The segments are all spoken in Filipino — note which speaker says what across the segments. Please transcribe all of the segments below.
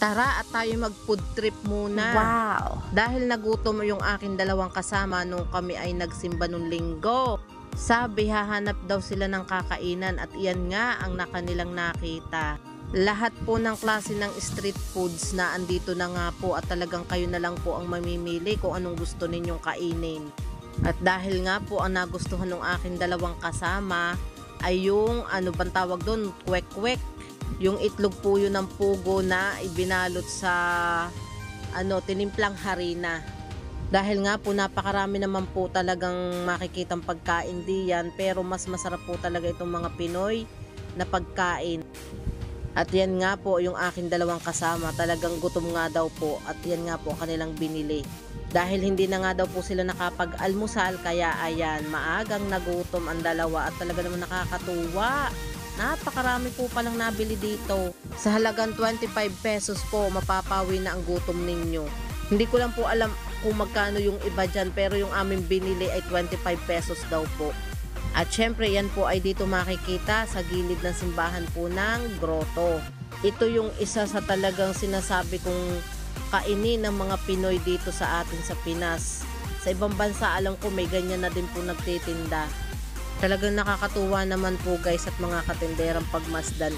Speaker 1: Tara at tayo mag-food trip muna.
Speaker 2: Wow!
Speaker 1: Dahil nagutom yung aking dalawang kasama nung kami ay nagsimba nung linggo. Sabi hahanap daw sila ng kakainan at iyan nga ang nakanilang nakita. Lahat po ng klase ng street foods na andito na nga po at talagang kayo na lang po ang mamimili kung anong gusto ninyong kainin. At dahil nga po ang nagustuhan ng aking dalawang kasama ay yung ano bang tawag doon, kwek-kwek. Yung itlog po yun ng pugo na ibinalot sa tinimplang harina. Dahil nga po napakarami naman po talagang makikitang pagkain diyan, pero mas masarap po talaga itong mga Pinoy na pagkain. At yan nga po yung aking dalawang kasama, talagang gutom nga daw po at yan nga po kanilang binili. Dahil hindi na nga daw po sila nakapag-almusal, kaya ayan, maagang nagutom ang dalawa at talaga naman nakakatuwa. Napakarami po palang nabili dito. Sa halagang 25 pesos po, mapapawi na ang gutom ninyo. Hindi ko lang po alam kung magkano yung iba dyan, pero yung aming binili ay 25 pesos daw po. At syempre yan po ay dito makikita sa gilid ng simbahan po ng grotto. Ito yung isa sa talagang sinasabi kong kainin ng mga Pinoy dito sa atin sa Pinas. Sa ibang bansa alam ko may ganyan na din po nagtitinda. Talagang nakakatuwa naman po guys at mga katinderang pagmasdan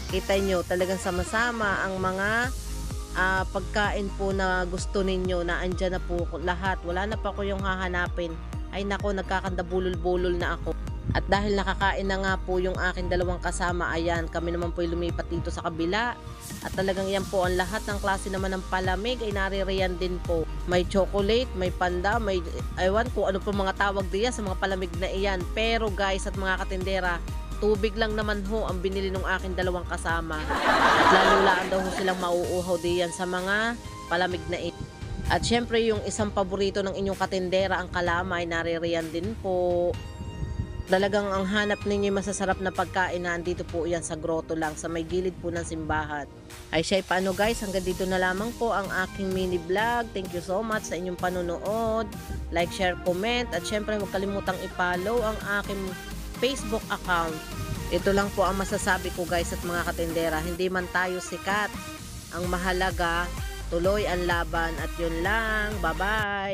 Speaker 1: Kita nyo talagang sama-sama ang mga pagkain po na gusto ninyo na andyan na po lahat. Wala na pa ko yung hahanapin. Ay nako, nagkakanda bulol-bulol na ako. At dahil nakakain na nga po yung aking dalawang kasama, ayan, kami naman po lumipat dito sa kabila. At talagang yan po ang lahat ng klase naman ng palamig ay naririyan din po. May chocolate, may panda, may ewan ko ano po mga tawag diyan sa mga palamig na iyan. Pero guys at mga katindera, tubig lang naman ho ang binili ng aking dalawang kasama. At lalulaan daw ho silang mauuhaw diyan sa mga palamig na ito. At syempre yung isang paborito ng inyong katindera, ang kalamay, naririyan din po. Talagang ang hanap ninyo masasarap na pagkain na andito po yan sa grotto lang, sa may gilid po ng simbahan. Ay siya, paano guys, hanggang dito na lamang po ang aking mini vlog. Thank you so much sa inyong panonood. Like, share, comment. At syempre huwag kalimutang i-follow ang aking Facebook account. Ito lang po ang masasabi ko guys at mga katindera. Hindi man tayo sikat. Ang mahalaga, tuloy ang laban at yun lang. Bye-bye!